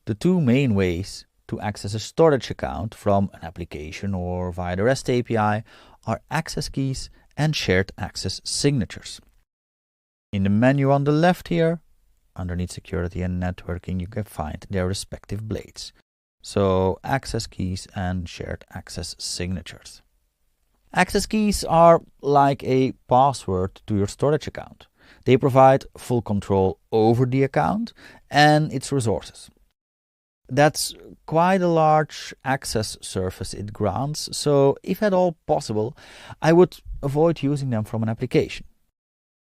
The two main ways to access a storage account from an application or via the REST API are access keys and shared access signatures. In the menu on the left here, underneath security and networking, you can find their respective blades. So access keys and shared access signatures. Access keys are like a password to your storage account. They provide full control over the account and its resources. That's quite a large access surface it grants, so if at all possible, I would avoid using them from an application.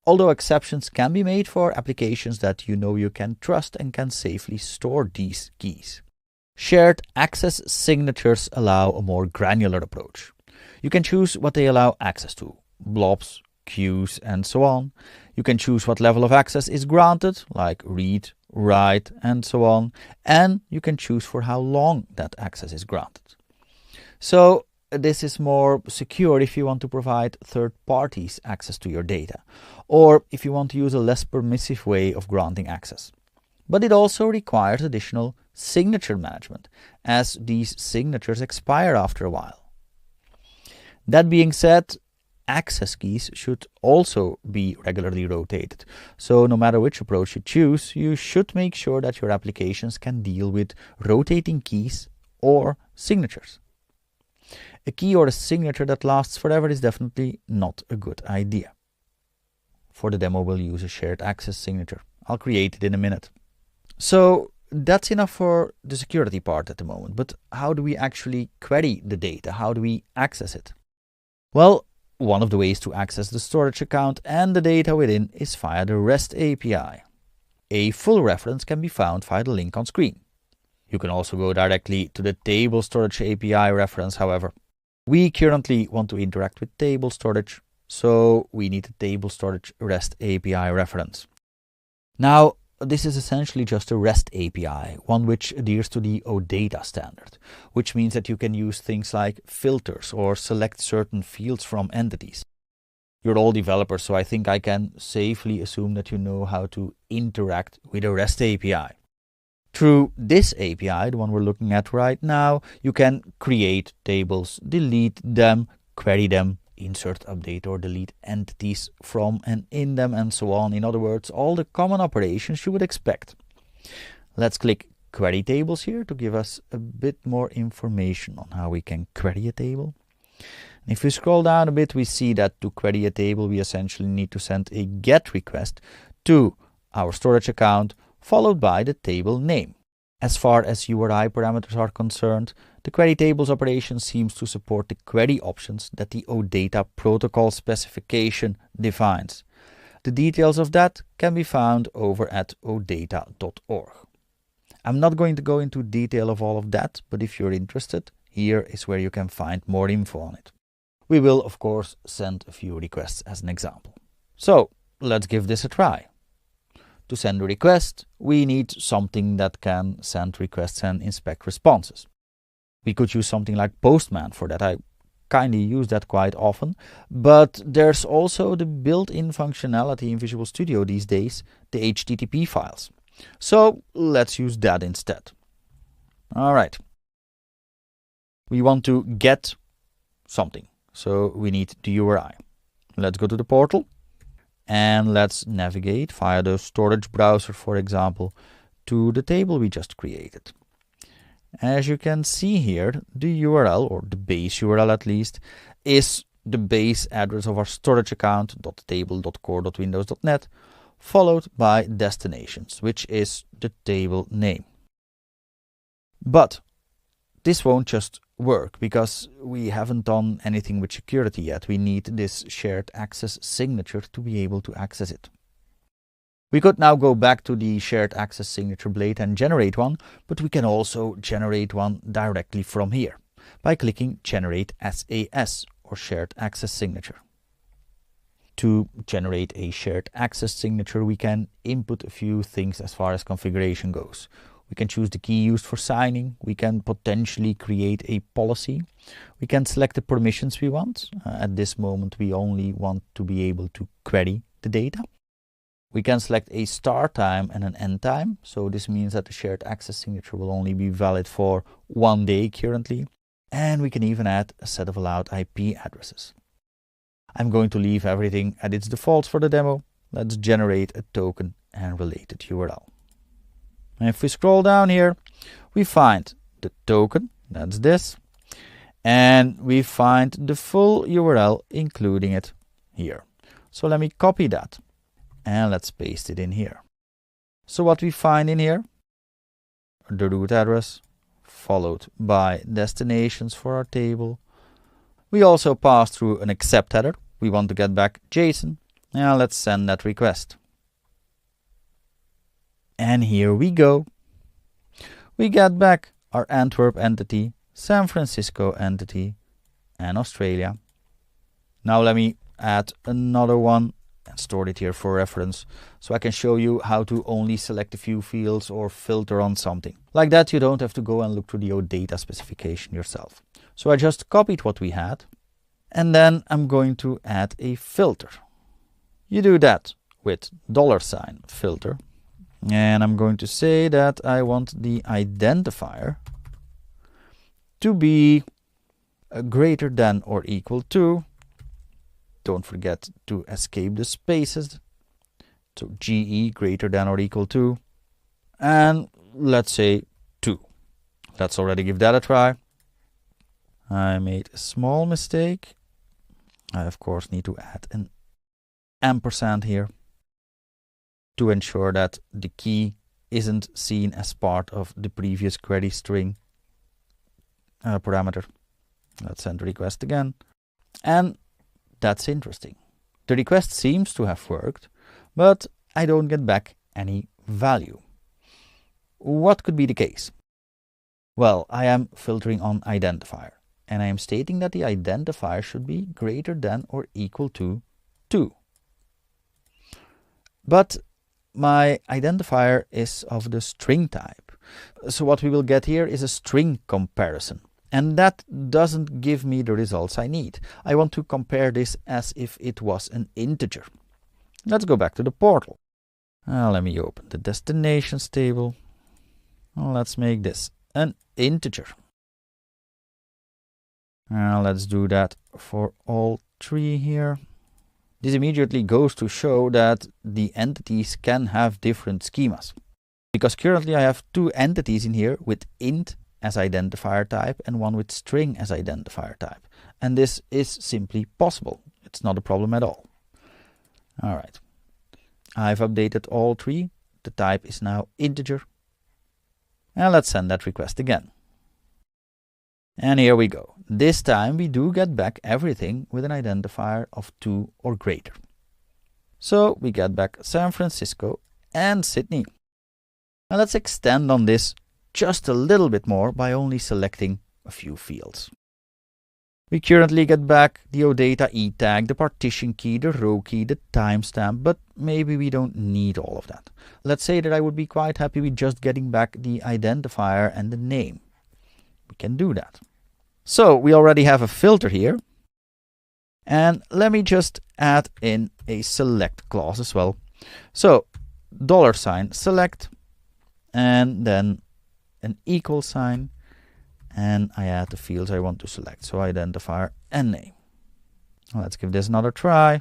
Although exceptions can be made for applications that you know you can trust and can safely store these keys. Shared access signatures allow a more granular approach. You can choose what they allow access to, blobs, queues, and so on. You can choose what level of access is granted, like read, write, and so on, and you can choose for how long that access is granted. So this is more secure if you want to provide third parties access to your data, or if you want to use a less permissive way of granting access. But it also requires additional signature management, as these signatures expire after a while. That being said, access keys should also be regularly rotated. So no matter which approach you choose, you should make sure that your applications can deal with rotating keys or signatures. A key or a signature that lasts forever is definitely not a good idea. For the demo, we'll use a shared access signature. I'll create it in a minute. So that's enough for the security part at the moment, but how do we actually query the data? How do we access it? Well, one of the ways to access the storage account and the data within is via the REST API. A full reference can be found via the link on screen. You can also go directly to the table storage API reference, however. We currently want to interact with table storage, so we need a table storage REST API reference. Now, this is essentially just a REST API, one which adheres to the OData standard, which means that you can use things like filters or select certain fields from entities. You're all developers, so I think I can safely assume that you know how to interact with a REST API. Through this API, the one we're looking at right now, you can create tables, delete them, query them, insert, update, or delete entities from and in them, and so on. In other words, all the common operations you would expect. Let's click Query Tables here to give us a bit more information on how we can query a table. If we scroll down a bit, we see that to query a table, we essentially need to send a GET request to our storage account, followed by the table name. As far as URI parameters are concerned, the query tables operation seems to support the query options that the OData protocol specification defines. The details of that can be found over at odata.org. I'm not going to go into detail of all of that, but if you're interested, here is where you can find more info on it. We will, of course, send a few requests as an example. So let's give this a try. To send a request, we need something that can send requests and inspect responses. We could use something like Postman for that. I kindly use that quite often, but there's also the built-in functionality in Visual Studio these days, the HTTP files. So let's use that instead. All right. We want to get something, so we need the URI. Let's go to the portal. And let's navigate via the storage browser, for example, to the table we just created. As you can see here, the URL, or the base URL at least, is the base address of our storage account, .table.core.windows.net, followed by destinations, which is the table name. But this won't just work because we haven't done anything with security yet. We need this shared access signature to be able to access it. We could now go back to the shared access signature blade and generate one, but we can also generate one directly from here by clicking Generate SAS, or Shared Access Signature. To generate a shared access signature, we can input a few things as far as configuration goes. We can choose the key used for signing. We can potentially create a policy. We can select the permissions we want. At this moment, we only want to be able to query the data. We can select a start time and an end time. So this means that the shared access signature will only be valid for 1 day currently. And we can even add a set of allowed IP addresses. I'm going to leave everything at its defaults for the demo. Let's generate a token and related URL. And if we scroll down here, we find the token, that's this, and we find the full URL, including it here. So let me copy that and let's paste it in here. So what we find in here, the root address, followed by destinations for our table. We also pass through an accept header. We want to get back JSON. Now let's send that request. And here we go. We get back our Antwerp entity, San Francisco entity, and Australia. Now let me add another one and store it here for reference, so I can show you how to only select a few fields or filter on something. Like that, you don't have to go and look through the OData specification yourself. So I just copied what we had, and then I'm going to add a filter. You do that with $filter, and I'm going to say that I want the identifier to be greater than or equal to, don't forget to escape the spaces, so GE greater than or equal to, and let's say 2. Let's already give that a try. I made a small mistake. I of course need to add an ampersand here to ensure that the key isn't seen as part of the previous query string parameter. Let's send the request again. And that's interesting. The request seems to have worked, but I don't get back any value. What could be the case? Well, I am filtering on identifier, and I am stating that the identifier should be greater than or equal to 2. But my identifier is of the string type. So what we will get here is a string comparison. And that doesn't give me the results I need. I want to compare this as if it was an integer. Let's go back to the portal. Let me open the destinations table. Let's make this an integer. Let's do that for all 3 here. This immediately goes to show that the entities can have different schemas. Because currently I have 2 entities in here with int as identifier type and one with string as identifier type. And this is simply possible. It's not a problem at all. All right. I've updated all 3. The type is now integer. And let's send that request again. And here we go. This time we do get back everything with an identifier of 2 or greater. So we get back San Francisco and Sydney. Now let's extend on this just a little bit more by only selecting a few fields. We currently get back the OData E tag, the partition key, the row key, the timestamp, but maybe we don't need all of that. Let's say that I would be quite happy with just getting back the identifier and the name. We can do that. So we already have a filter here. And let me just add in a select clause as well. So $select and then an equal sign, and I add the fields I want to select, so identifier and name. Let's give this another try.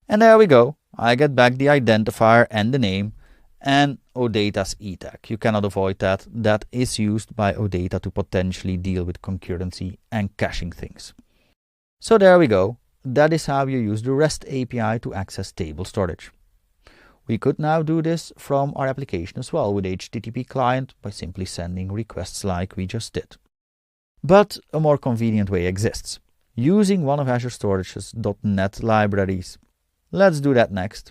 And there we go. I get back the identifier and the name and OData's E tag. You cannot avoid that. That is used by OData to potentially deal with concurrency and caching things. So there we go. That is how you use the REST API to access table storage. We could now do this from our application as well with HTTP client by simply sending requests like we just did. But a more convenient way exists, using one of Azure Storage's .NET libraries. Let's do that next.